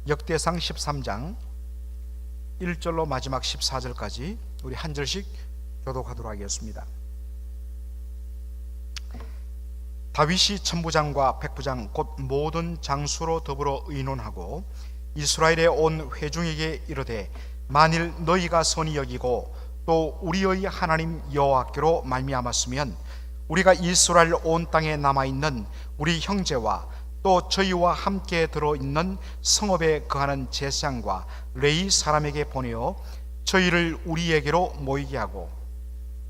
역대상 13장 1절로 마지막 14절까지 우리 한 절씩 교독하도록 하겠습니다. 다윗이 천부장과 백부장 곧 모든 장수로 더불어 의논하고 이스라엘의 온 회중에게 이르되, 만일 너희가 선히 여기고 또 우리의 하나님 여호와께로 말미암았으면 우리가 이스라엘 온 땅에 남아있는 우리 형제와 또 저희와 함께 들어있는 성읍에 거하는 제사장과 레위 사람에게 보내어 저희를 우리에게로 모이게 하고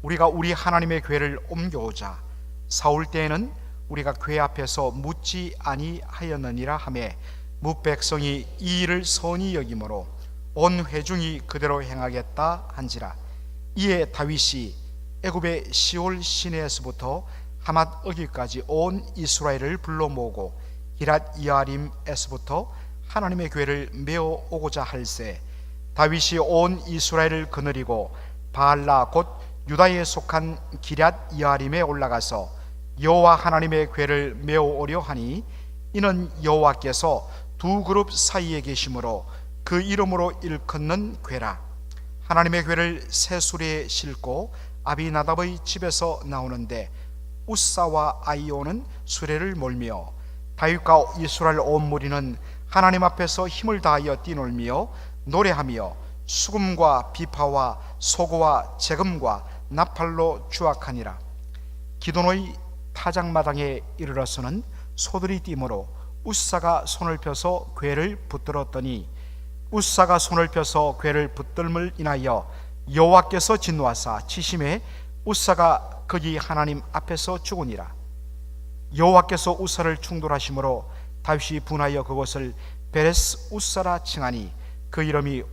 우리가 우리 하나님의 궤를 옮겨오자. 사울 때에는 우리가 궤 앞에서 묻지 아니하였느니라 하매 뭇백성이 이 일을 선히 여기므로 온 회중이 그대로 행하겠다 한지라. 이에 다윗이 애굽의 시올 시내에서부터 하맛 어기까지 온 이스라엘을 불러 모으고 기랏 여아림에서부터 하나님의 궤를 메어 오고자 할세, 다윗이 온 이스라엘을 거느리고 바알라 곧 유다에 속한 기랏 여아림에 올라가서 여호와 하나님의 궤를 메어 오려 하니, 이는 여호와께서 두 그룹 사이에 계심으로 그 이름으로 일컫는 궤라. 하나님의 궤를 새 수레에 싣고 아비나답의 집에서 나오는데 우사와 아이오는 수레를 몰며 다윗과 이스라엘 온 무리는 하나님 앞에서 힘을 다하여 뛰놀며 노래하며 수금과 비파와 소고와 재금과 나팔로 주악하니라. 기돈의 타작마당에 이르러서는 소들이 뛰므로 우사가 손을 펴서 궤를 붙들었더니, 우사가 손을 펴서 궤를 붙들물 인하여 여호와께서 진노하사 치심에 우사가 거기 하나님 앞에서 죽으니라. 여호와께서 우사를 충돌하심으로 다윗이 분하여 그곳을 베레스 우사라 칭하니 그 이름이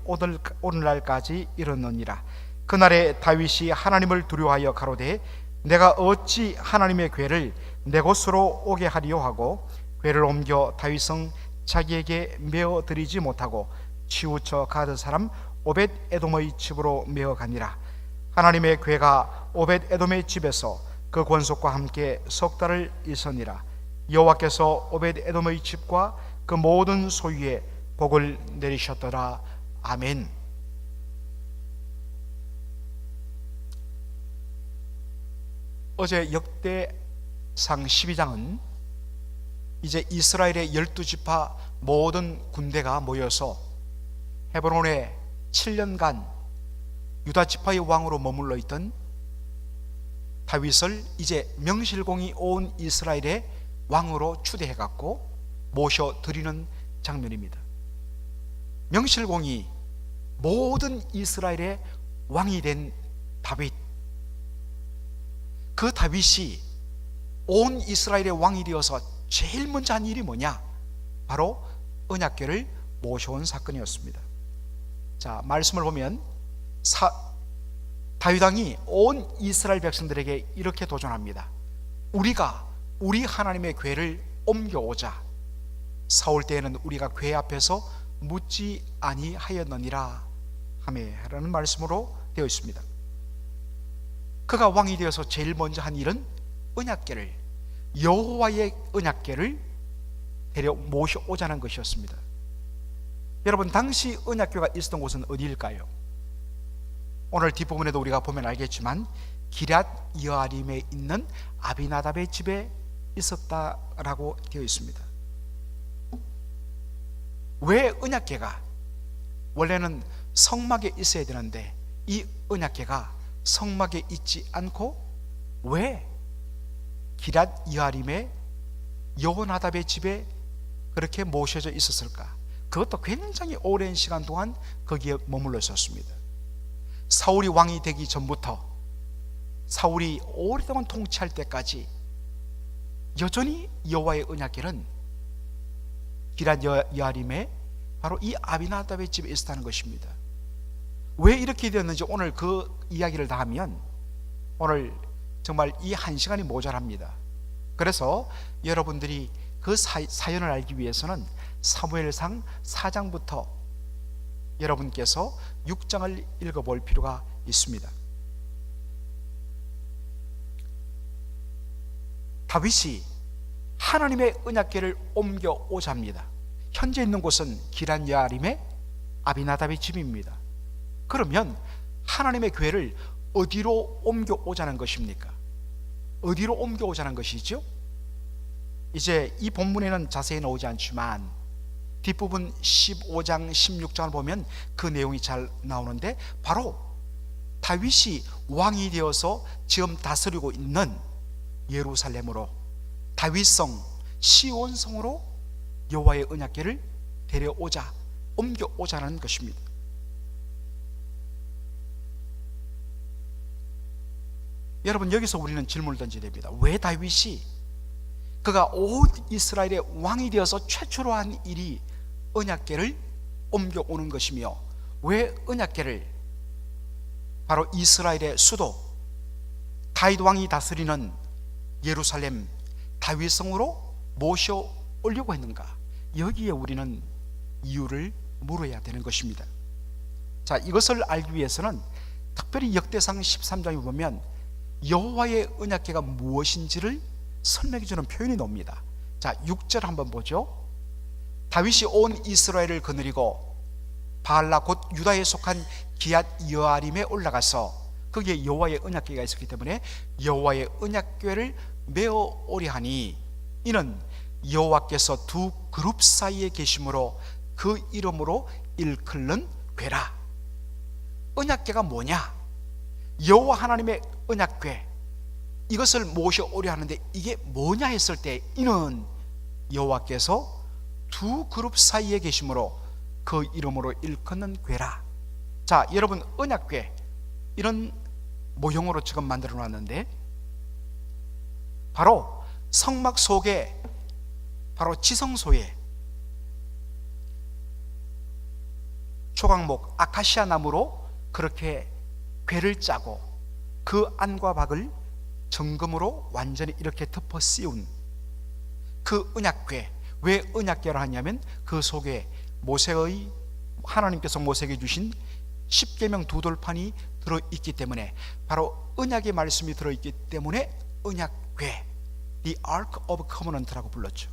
오늘날까지 이르느니라. 그날에 다윗이 하나님을 두려워하여 가로되, 내가 어찌 하나님의 궤를 내 곳으로 오게 하리요 하고 궤를 옮겨 다윗성 자기에게 메어 드리지 못하고 치우쳐 가드 사람 오벳 에돔의 집으로 메어 가니라. 하나님의 궤가 오벳 에돔의 집에서 그 권속과 함께 석 달을 있으니라. 여호와께서 오벳 에돔의 집과 그 모든 소유에 복을 내리셨더라. 아멘. 어제 역대상 12장은 이제 이스라엘의 12지파 모든 군대가 모여서 헤브론에 7년간 유다 지파의 왕으로 머물러 있던 다윗을 이제 명실공히 온 이스라엘의 왕으로 추대해 갖고 모셔 드리는 장면입니다. 명실공히 모든 이스라엘의 왕이 된 다윗, 그 다윗이 온 이스라엘의 왕이 되어서 제일 먼저 한 일이 뭐냐? 바로 언약궤를 모셔온 사건이었습니다. 자, 말씀을 보면 다윗 왕이 온 이스라엘 백성들에게 이렇게 도전합니다. 우리가 우리 하나님의 궤를 옮겨오자. 사울 때에는 우리가 궤 앞에서 묻지 아니하였느니라 하매라는 말씀으로 되어 있습니다. 그가 왕이 되어서 제일 먼저 한 일은 언약궤를, 여호와의 언약궤를 데려 모셔오자는 것이었습니다. 여러분, 당시 언약궤가 있었던 곳은 어디일까요? 오늘 뒷부분에도 우리가 보면 알겠지만 기랏 여아림에 있는 아비나답의 집에 있었다라고 되어 있습니다. 왜 언약궤가 원래는 성막에 있어야 되는데 이 언약궤가 성막에 있지 않고 왜 기랏 여아림의 여호나답의 집에 그렇게 모셔져 있었을까? 그것도 굉장히 오랜 시간 동안 거기에 머물러 있었습니다. 사울이 왕이 되기 전부터 사울이 오랫동안 통치할 때까지 여전히 여호와의 언약궤는 기랏 여아림에 바로 이 아비나답의 집에 있었다는 것입니다. 왜 이렇게 되었는지 오늘 그 이야기를 다 하면 오늘 정말 이 한 시간이 모자랍니다. 그래서 여러분들이 그 사연을 알기 위해서는 사무엘상 4장부터 여러분께서 6장을 읽어볼 필요가 있습니다. 다윗이 하나님의 언약궤를 옮겨오자 합니다. 현재 있는 곳은 기란 여아림의 아비나답의 집입니다. 그러면 하나님의 교회를 어디로 옮겨오자는 것입니까? 어디로 옮겨오자는 것이죠? 이제 이 본문에는 자세히 나오지 않지만 뒷부분 15장 16장을 보면 그 내용이 잘 나오는데, 바로 다윗이 왕이 되어서 지금 다스리고 있는 예루살렘으로, 다윗성 시온성으로 여호와의 언약궤를 데려오자, 옮겨오자는 것입니다. 여러분, 여기서 우리는 질문을 던져야 됩니다. 왜 다윗이, 그가 온 이스라엘의 왕이 되어서 최초로 한 일이 언약궤를 옮겨오는 것이며, 왜 언약궤를 바로 이스라엘의 수도 다윗 왕이 다스리는 예루살렘 다윗성으로 모셔 오려고 했는가? 여기에 우리는 이유를 물어야 되는 것입니다. 자, 이것을 알기 위해서는 특별히 역대상 13장에 보면 여호와의 언약궤가 무엇인지를 설명해 주는 표현이 나옵니다. 자, 6절 한번 보죠. 다윗이 온 이스라엘을 거느리고 바알라 곧 유다에 속한 기앗 여아림에 올라가서 거기에 여호와의 언약궤가 있었기 때문에 여호와의 언약궤를 메어 오려 하니, 이는 여호와께서 두 그룹 사이에 계심으로 그 이름으로 일컫는 궤라. 언약궤가 뭐냐? 여호와 하나님의 언약궤, 이것을 모셔오려 하는데 이게 뭐냐 했을 때, 이는 여호와께서 두 그룹 사이에 계심으로 그 이름으로 일컫는 궤라. 자, 여러분, 언약궤 이런 모형으로 지금 만들어 놨는데, 바로 성막 속에, 바로 지성소에 조각목 아카시아 나무로 그렇게 궤를 짜고 그 안과 밖을 정금으로 완전히 이렇게 덮어 씌운 그 언약궤. 왜 언약궤라 하냐면 그 속에 모세의, 하나님께서 모세에게 주신 십계명 두 돌판이 들어있기 때문에, 바로 언약의 말씀이 들어있기 때문에 언약궤, The Ark of Covenant라고 불렀죠.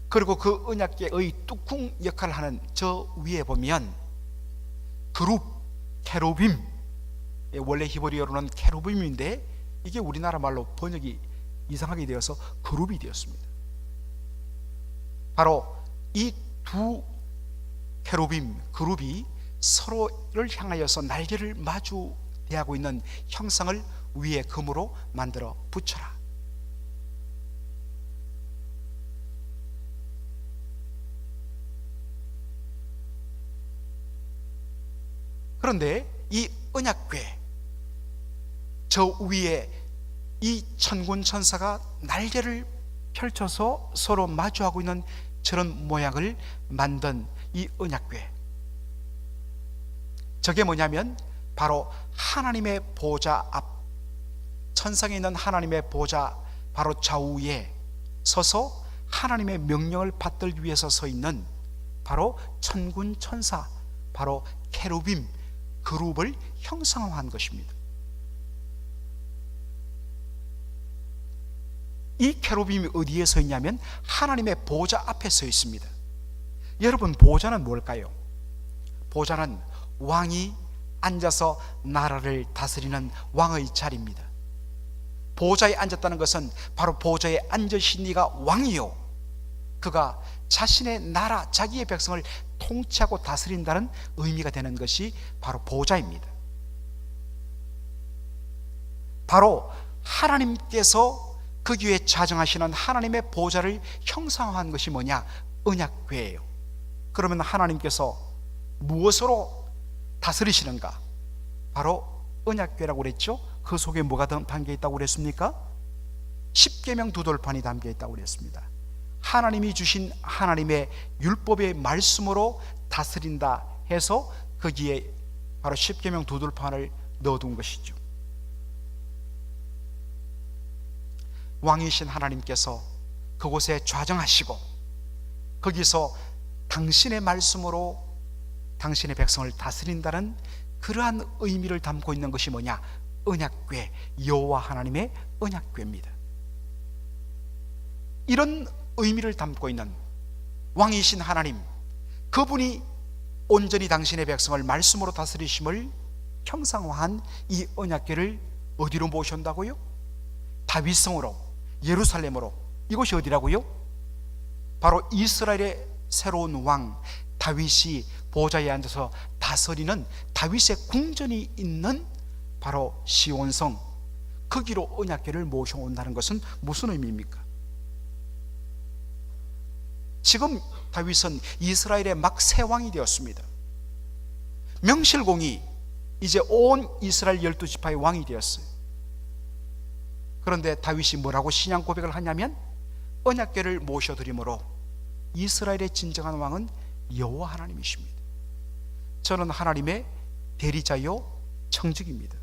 그리고 그 언약궤의 뚜껑 역할을 하는 저 위에 보면 그룹, 케루빔, 원래 히브리어로는 케루빔인데 이게 우리나라 말로 번역이 이상하게 되어서 그룹이 되었습니다. 바로 이 두 케루빔, 그룹이 서로를 향하여서 날개를 마주 대하고 있는 형상을 위에 금으로 만들어 붙여라. 그런데 이 언약궤 저 위에 이 천군 천사가 날개를 펼쳐서 서로 마주하고 있는 저런 모양을 만든 이 언약궤, 저게 뭐냐면 바로 하나님의 보좌 앞, 천상에 있는 하나님의 보좌 바로 좌우에 서서 하나님의 명령을 받들기 위해서 서 있는 바로 천군 천사, 바로 케루빔 그룹을 형상화한 것입니다. 이 케루빔이 어디에 서 있냐면 하나님의 보좌 앞에 서 있습니다. 여러분, 보좌는 뭘까요? 보좌는 왕이 앉아서 나라를 다스리는 왕의 자리입니다. 보좌에 앉았다는 것은 바로 보좌에 앉으신 이가 왕이요, 그가 자신의 나라, 자기의 백성을 통치하고 다스린다는 의미가 되는 것이 바로 보좌입니다. 바로 하나님께서 그 위에 자정하시는 하나님의 보좌를 형상화한 것이 뭐냐? 언약궤예요. 그러면 하나님께서 무엇으로 다스리시는가? 바로 언약궤라고 그랬죠. 그 속에 뭐가 담겨 있다고 그랬습니까? 십계명 두 돌판이 담겨 있다고 그랬습니다. 하나님이 주신 하나님의 율법의 말씀으로 다스린다 해서 거기에 바로 십계명 두 돌판을 넣어둔 것이죠. 왕이신 하나님께서 그곳에 좌정하시고 거기서 당신의 말씀으로 당신의 백성을 다스린다는 그러한 의미를 담고 있는 것이 뭐냐? 언약궤, 여호와 하나님의 언약궤입니다. 이런 의미를 담고 있는 왕이신 하나님, 그분이 온전히 당신의 백성을 말씀으로 다스리심을 형상화한 이 언약궤를 어디로 모셨다고요? 다윗성으로, 예루살렘으로. 이곳이 어디라고요? 바로 이스라엘의 새로운 왕 다윗이 보좌에 앉아서 다스리는 다윗의 궁전이 있는 바로 시온성, 거기로 언약궤를 모셔온다는 것은 무슨 의미입니까? 지금 다윗은 이스라엘의 막 새 왕이 되었습니다. 명실공히 이제 온 이스라엘 12지파의 왕이 되었어요. 그런데 다윗이 뭐라고 신앙 고백을 하냐면, 언약궤를 모셔드림으로 이스라엘의 진정한 왕은 여호와 하나님이십니다. 저는 하나님의 대리자요 청직입니다.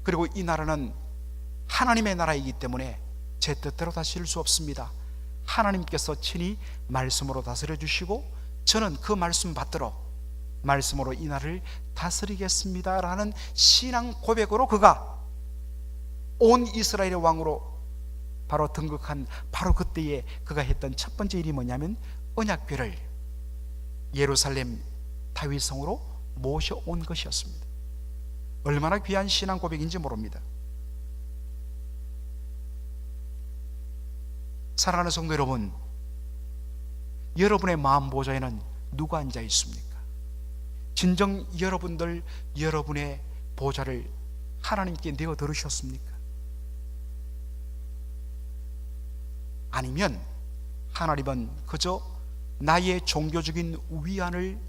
그리고 이 나라는 하나님의 나라이기 때문에 제 뜻대로 다스릴 수 없습니다. 하나님께서 친히 말씀으로 다스려 주시고 저는 그 말씀 받들어 말씀으로 이 나라를 다스리겠습니다 라는 신앙 고백으로 그가 온 이스라엘의 왕으로 바로 등극한 바로 그때에 그가 했던 첫 번째 일이 뭐냐면 언약궤를 예루살렘 다윗성으로 모셔온 것이었습니다. 얼마나 귀한 신앙 고백인지 모릅니다. 사랑하는 성도 여러분, 여러분의 마음 보좌에는 누가 앉아 있습니까? 진정 여러분들 여러분의 보좌를 하나님께 내어 들으셨습니까? 아니면 하나님은 그저 나의 종교적인 위안을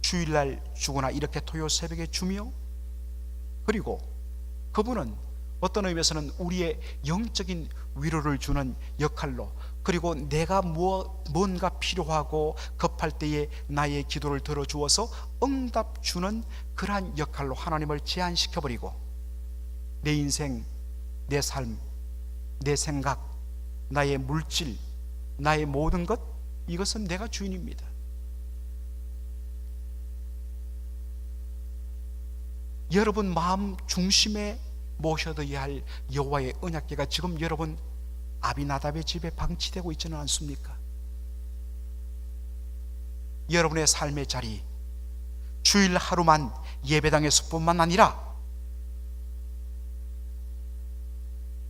주일날 주거나 이렇게 토요 새벽에 주며, 그리고 그분은 어떤 의미에서는 우리의 영적인 위로를 주는 역할로, 그리고 내가 뭔가 필요하고 급할 때에 나의 기도를 들어주어서 응답 주는 그러한 역할로 하나님을 제한시켜버리고 내 인생, 내 삶, 내 생각, 나의 물질, 나의 모든 것, 이것은 내가 주인입니다. 여러분 마음 중심에 모셔둬야 할 여호와의 언약궤가 지금 여러분 아비나답의 집에 방치되고 있지는 않습니까? 여러분의 삶의 자리, 주일 하루만 예배당에서 뿐만 아니라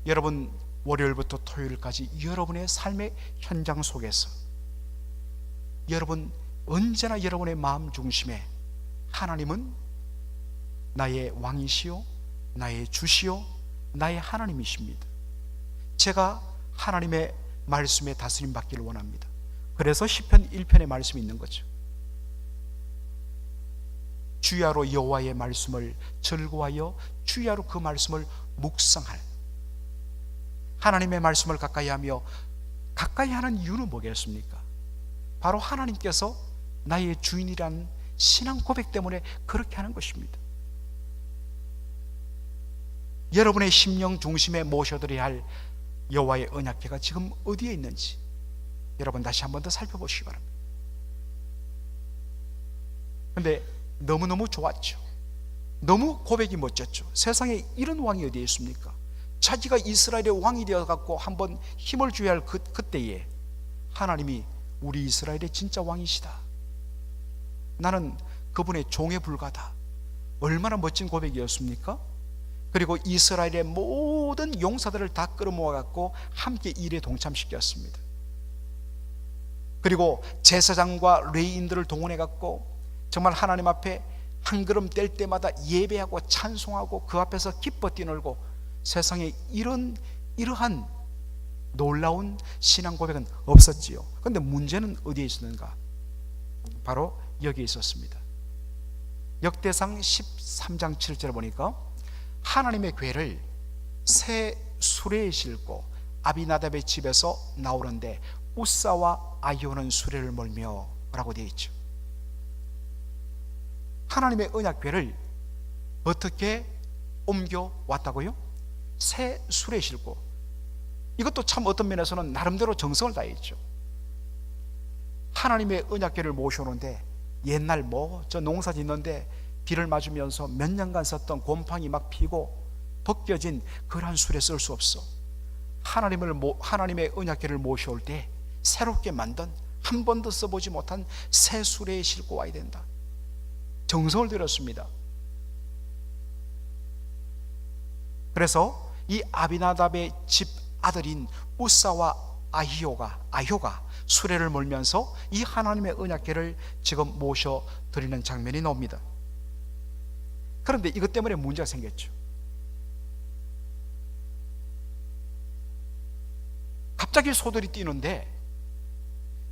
여러분 월요일부터 토요일까지 여러분의 삶의 현장 속에서 여러분 언제나 여러분의 마음 중심에 하나님은 나의 왕이시요 나의 주시요 나의 하나님이십니다. 제가 하나님의 말씀에 다스림 받기를 원합니다. 그래서 시편 1편의 말씀이 있는 거죠. 주야로 여호와의 말씀을 즐거워하여 주야로 그 말씀을 묵상할, 하나님의 말씀을 가까이 하며 가까이 하는 이유는 뭐겠습니까? 바로 하나님께서 나의 주인이라는 신앙 고백 때문에 그렇게 하는 것입니다. 여러분의 심령 중심에 모셔드려야 할 여호와의 언약궤가 지금 어디에 있는지 여러분 다시 한 번 더 살펴보시기 바랍니다. 그런데 너무너무 좋았죠. 너무 고백이 멋졌죠. 세상에 이런 왕이 어디에 있습니까? 자기가 이스라엘의 왕이 되어갖고 한번 힘을 줘야 할 그때에 하나님이 우리 이스라엘의 진짜 왕이시다, 나는 그분의 종에 불과하다. 얼마나 멋진 고백이었습니까? 그리고 이스라엘의 모든 용사들을 다 끌어모아갖고 함께 일에 동참시켰습니다. 그리고 제사장과 레위인들을 동원해갖고 정말 하나님 앞에 한 걸음 뗄 때마다 예배하고 찬송하고 그 앞에서 기뻐 뛰놀고, 세상에 이러한 놀라운 신앙 고백은 없었지요. 그런데 문제는 어디에 있었는가? 바로 여기에 있었습니다. 역대상 13장 7절에 보니까 하나님의 궤를 새 수레에 싣고 아비나답의 집에서 나오는데 우사와 아히오는 수레를 몰며 라고 되어 있죠. 하나님의 언약궤를 어떻게 옮겨 왔다고요? 새 수레에 싣고. 이것도 참 어떤 면에서는 나름대로 정성을 다했죠. 하나님의 언약궤를 모셔오는데 옛날 저 농사 짓는데 비를 맞으면서 몇 년간 썼던 곰팡이 막 피고 벗겨진 그러한 수레 쓸 수 없어. 하나님의 언약궤를 모셔올 때 새롭게 만든 한 번도 써보지 못한 새 수레에 싣고 와야 된다. 정성을 들였습니다. 그래서 이 아비나답의 집 아들인 우사와 아효가 수레를 몰면서 이 하나님의 언약궤를 지금 모셔 드리는 장면이 나옵니다. 그런데 이것 때문에 문제가 생겼죠. 갑자기 소들이 뛰는데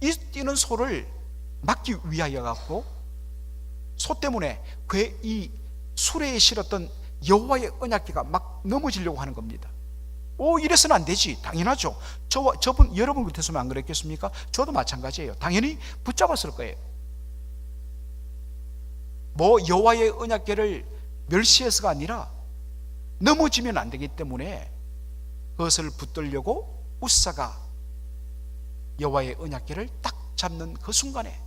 이 뛰는 소를 막기 위하여 갖고 소 때문에 이 수레에 실었던 여호와의 언약궤가 막 넘어지려고 하는 겁니다. 이래서는 안 되지. 당연하죠. 저분 여러분 같았으면 안 그랬겠습니까? 저도 마찬가지예요. 당연히 붙잡았을 거예요. 여호와의 언약궤를 멸시해서가 아니라 넘어지면 안 되기 때문에 그것을 붙들려고 우사가 여호와의 언약궤를 딱 잡는 그 순간에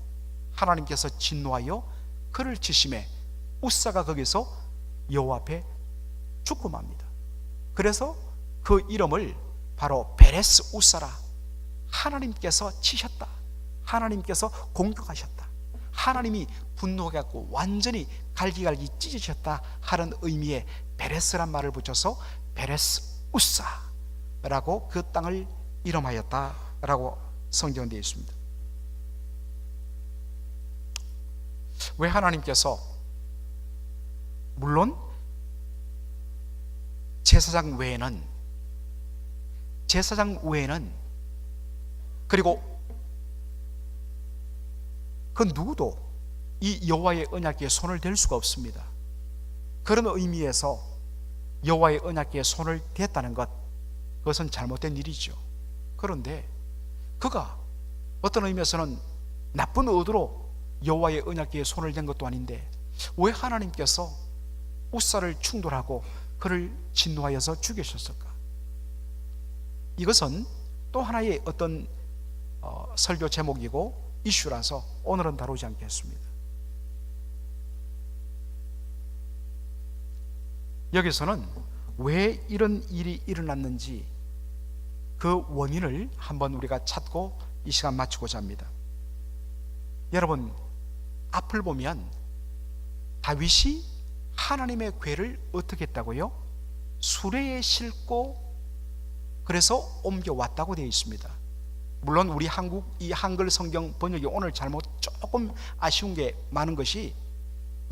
하나님께서 진노하여 그를 치심에 우사가 거기서 여호와 앞에 죽고 맙니다. 그래서 그 이름을 바로 베레스 우사라, 하나님께서 치셨다, 하나님께서 공격하셨다, 하나님이 분노해갖고 완전히 갈기갈기 찢으셨다 하는 의미의 베레스란 말을 붙여서 베레스 우사라고 그 땅을 이름하였다라고 성경에 되어 있습니다. 왜 하나님께서, 물론 제사장 외에는 그리고 그 누구도 이 여호와의 언약궤에 손을 댈 수가 없습니다. 그런 의미에서 여호와의 언약궤에 손을 댔다는 것, 그것은 잘못된 일이죠. 그런데 그가 어떤 의미에서는 나쁜 의도로 여호와의 언약궤에 손을 댄 것도 아닌데 왜 하나님께서 우사를 충돌하고 그를 진노하여서 죽이셨을까? 이것은 또 하나의 어떤 설교 제목이고 이슈라서 오늘은 다루지 않겠습니다. 여기서는 왜 이런 일이 일어났는지 그 원인을 한번 우리가 찾고 이 시간 마치고자 합니다. 여러분, 앞을 보면 다윗이 하나님의 궤를 어떻게 했다고요? 수레에 싣고 그래서 옮겨왔다고 되어 있습니다. 물론 우리 이 한글 성경 번역이 오늘 조금 아쉬운 게 많은 것이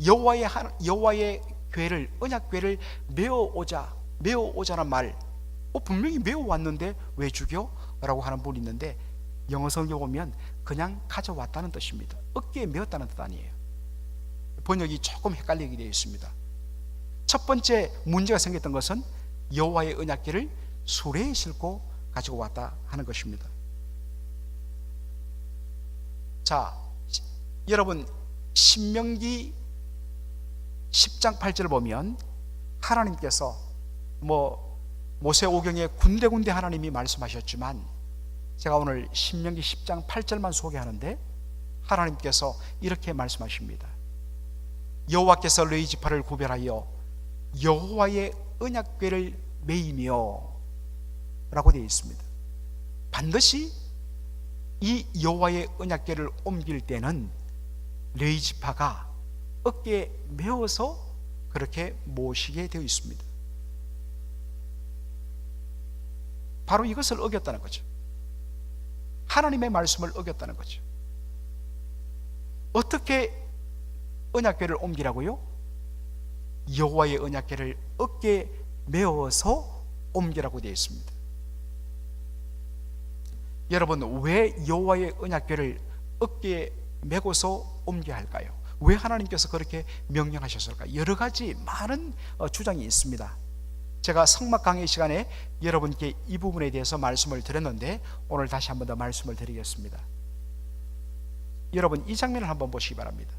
여호와의 궤를, 언약궤를 메어오자는 말, 분명히 메어왔는데 왜 죽여? 라고 하는 분이 있는데 영어 성경 보면 그냥 가져왔다는 뜻입니다. 어깨에 메었다는 뜻 아니에요. 번역이 조금 헷갈리게 되어 있습니다. 첫 번째 문제가 생겼던 것은 여호와의 언약궤를 수레에 싣고 가지고 왔다 하는 것입니다. 자, 여러분, 신명기 10장 8절을 보면 하나님께서 모세오경에 군데군데 하나님이 말씀하셨지만 제가 오늘 신명기 10장 8절만 소개하는데 하나님께서 이렇게 말씀하십니다. 여호와께서 레위 지파를 구별하여 여호와의 언약궤를 메이며 라고 되어 있습니다. 반드시 이 여호와의 언약궤를 옮길 때는 레위 지파가 어깨에 메어서 그렇게 모시게 되어 있습니다. 바로 이것을 어겼다는 거죠. 하나님의 말씀을 어겼다는 거죠. 어떻게 언약궤를 옮기라고요? 여호와의 언약궤를 어깨에 메어서 옮기라고 되어 있습니다. 여러분, 왜 여호와의 언약궤를 어깨에 메고서 옮겨야 할까요? 왜 하나님께서 그렇게 명령하셨을까? 여러 가지 많은 주장이 있습니다. 제가 성막 강의 시간에 여러분께 이 부분에 대해서 말씀을 드렸는데 오늘 다시 한 번 더 말씀을 드리겠습니다. 여러분, 이 장면을 한번 보시기 바랍니다.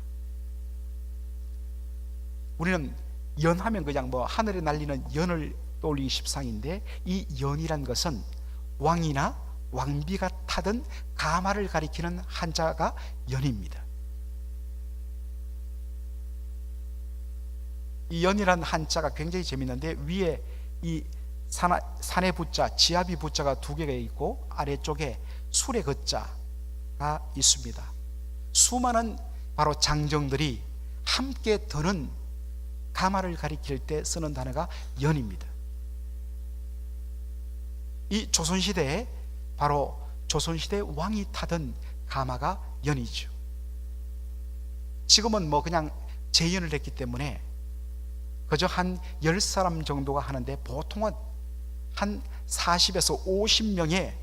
우리는 연하면 그냥 하늘에 날리는 연을 떠올리기 십상인데 이 연이란 것은 왕이나 왕비가 타던 가마를 가리키는 한자가 연입니다. 이 연이라는 한자가 굉장히 재밌는데 위에 이 산의 부자, 지아비 부자가 두 개가 있고 아래쪽에 술의 거자가 있습니다. 수많은 바로 장정들이 함께 드는 가마를 가리킬 때 쓰는 단어가 연입니다. 이 조선시대에 바로 조선시대 왕이 타던 가마가 연이죠. 지금은 뭐 그냥 재연을 했기 때문에 그저 한 10사람 정도가 하는데, 보통은 한 40에서 50명의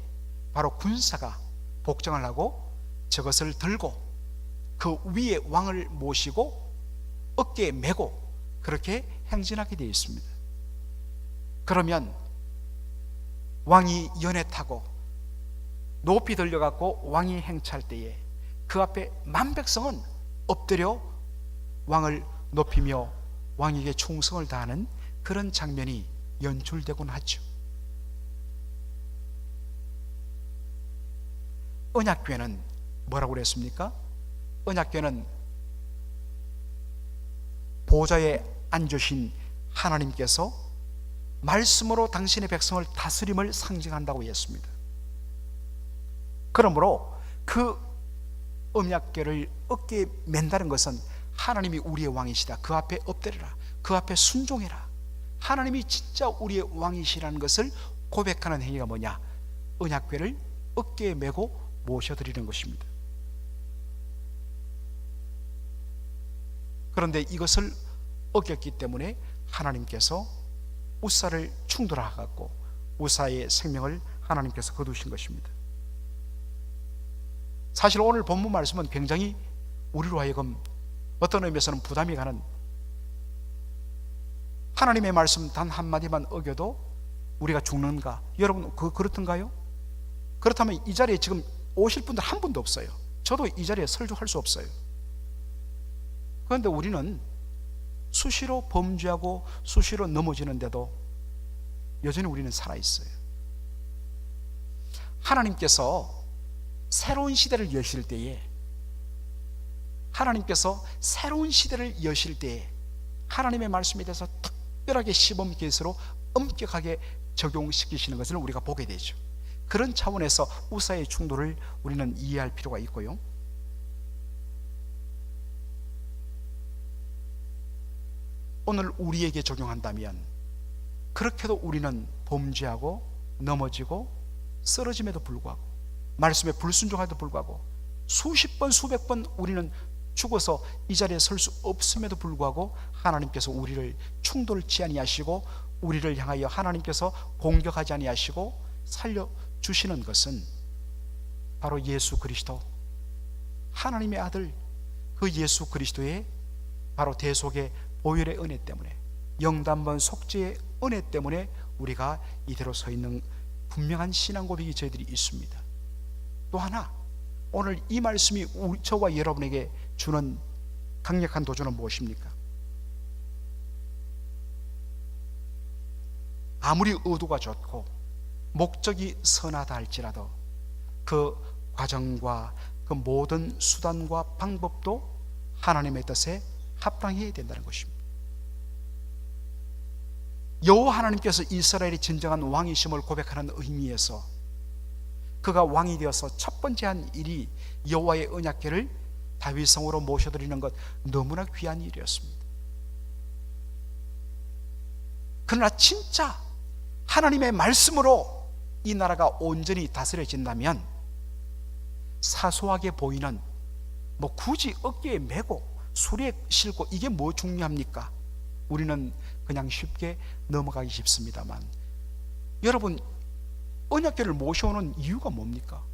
바로 군사가 복정을 하고 저것을 들고 그 위에 왕을 모시고 어깨에 메고 그렇게 행진하게 되어 있습니다. 그러면 왕이 연에 타고 높이 들려갖고 왕이 행차할 때에 그 앞에 만백성은 엎드려 왕을 높이며 왕에게 충성을 다하는 그런 장면이 연출되곤 하죠. 언약궤는 뭐라고 그랬습니까? 언약궤는 보좌에 앉으신 하나님께서 말씀으로 당신의 백성을 다스림을 상징한다고 했습니다. 그러므로 그 언약궤를 어깨에 맨다는 것은 하나님이 우리의 왕이시다, 그 앞에 엎드려라, 그 앞에 순종해라, 하나님이 진짜 우리의 왕이시라는 것을 고백하는 행위가 뭐냐? 언약궤를 어깨에 메고 모셔드리는 것입니다. 그런데 이것을 어겼기 때문에 하나님께서 우사를 충돌하고 우사의 생명을 하나님께서 거두신 것입니다. 사실 오늘 본문 말씀은 굉장히 우리로 하여금 어떤 의미에서는 부담이 가는, 하나님의 말씀 단 한마디만 어겨도 우리가 죽는가? 여러분 그렇던가요? 그렇다면 이 자리에 지금 오실 분들 한 분도 없어요. 저도 이 자리에 설교할 수 없어요. 그런데 우리는 수시로 범죄하고 수시로 넘어지는데도 여전히 우리는 살아있어요. 하나님께서 새로운 시대를 여실 때에, 하나님께서 새로운 시대를 여실 때에 하나님의 말씀에 대해서 특별하게 시범 계시로 엄격하게 적용시키시는 것을 우리가 보게 되죠. 그런 차원에서 우사의 충돌을 우리는 이해할 필요가 있고요. 오늘 우리에게 적용한다면 그렇게도 우리는 범죄하고 넘어지고 쓰러짐에도 불구하고 말씀에 불순종함에도 불구하고 수십 번 수백 번 우리는 죽어서 이 자리에 설 수 없음에도 불구하고 하나님께서 우리를 충돌치 아니하시고 우리를 향하여 하나님께서 공격하지 아니하시고 살려주시는 것은 바로 예수 그리스도, 하나님의 아들 그 예수 그리스도의 바로 대속의 보혈의 은혜 때문에, 영단번 속죄의 은혜 때문에 우리가 이대로 서 있는 분명한 신앙 고백이 저희들이 있습니다. 또 하나, 오늘 이 말씀이 저와 여러분에게 주는 강력한 도전은 무엇입니까? 아무리 의도가 좋고 목적이 선하다 할지라도 그 과정과 그 모든 수단과 방법도 하나님의 뜻에 합당해야 된다는 것입니다. 여호와 하나님께서 이스라엘의 진정한 왕이심을 고백하는 의미에서 그가 왕이 되어서 첫 번째 한 일이 여호와의 언약궤를 다윗성으로 모셔드리는 것, 너무나 귀한 일이었습니다. 그러나 진짜 하나님의 말씀으로 이 나라가 온전히 다스려진다면 사소하게 보이는 뭐 굳이 어깨에 메고 수레에 싣고 이게 뭐 중요합니까? 우리는 그냥 쉽게 넘어가기 쉽습니다만, 여러분 언약궤를 모셔오는 이유가 뭡니까?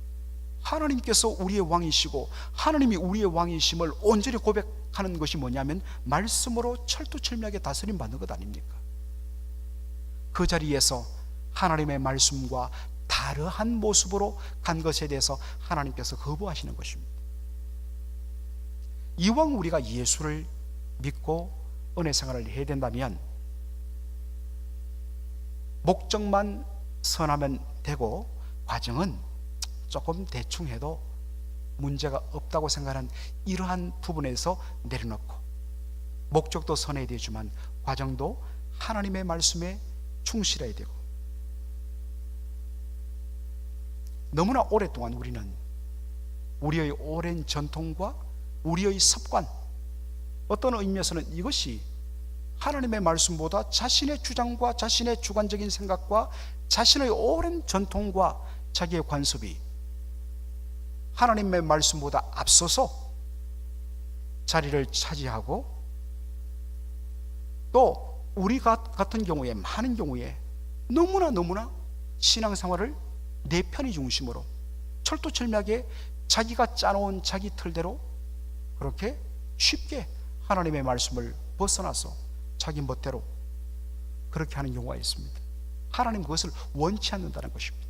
하나님께서 우리의 왕이시고 하나님이 우리의 왕이심을 온전히 고백하는 것이 뭐냐면 말씀으로 철두철미하게 다스림 받는 것 아닙니까? 그 자리에서 하나님의 말씀과 다르한 모습으로 간 것에 대해서 하나님께서 거부하시는 것입니다. 이왕 우리가 예수를 믿고 은혜 생활을 해야 된다면 목적만 선하면 되고 과정은 조금 대충 해도 문제가 없다고 생각하는 이러한 부분에서 내려놓고, 목적도 선해야 되지만 과정도 하나님의 말씀에 충실해야 되고, 너무나 오랫동안 우리는 우리의 오랜 전통과 우리의 습관, 어떤 의미에서는 이것이 하나님의 말씀보다 자신의 주장과 자신의 주관적인 생각과 자신의 오랜 전통과 자기의 관습이 하나님의 말씀보다 앞서서 자리를 차지하고, 또 우리 같은 경우에, 많은 경우에 너무나 신앙생활을 내 편의 중심으로 철두철미하게 자기가 짜놓은 자기 틀대로 그렇게 쉽게 하나님의 말씀을 벗어나서 자기 멋대로 그렇게 하는 경우가 있습니다. 하나님 그것을 원치 않는다는 것입니다.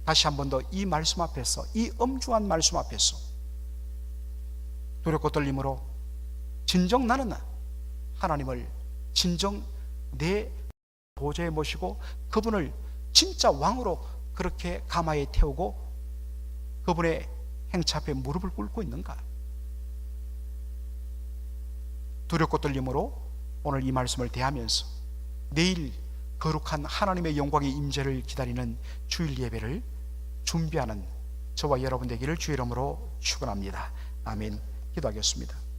다시 한 번 더 이 말씀 앞에서, 이 엄중한 말씀 앞에서 두렵고 떨림으로 진정 나는 하나님을 진정 내 보좌에 모시고 그분을 진짜 왕으로 그렇게 가마에 태우고 그분의 행차 앞에 무릎을 꿇고 있는가? 두렵고 떨림으로 오늘 이 말씀을 대하면서 내일 거룩한 하나님의 영광의 임재를 기다리는 주일 예배를 준비하는 저와 여러분 되기를 주의 이름으로 축원합니다. 아멘. 기도하겠습니다.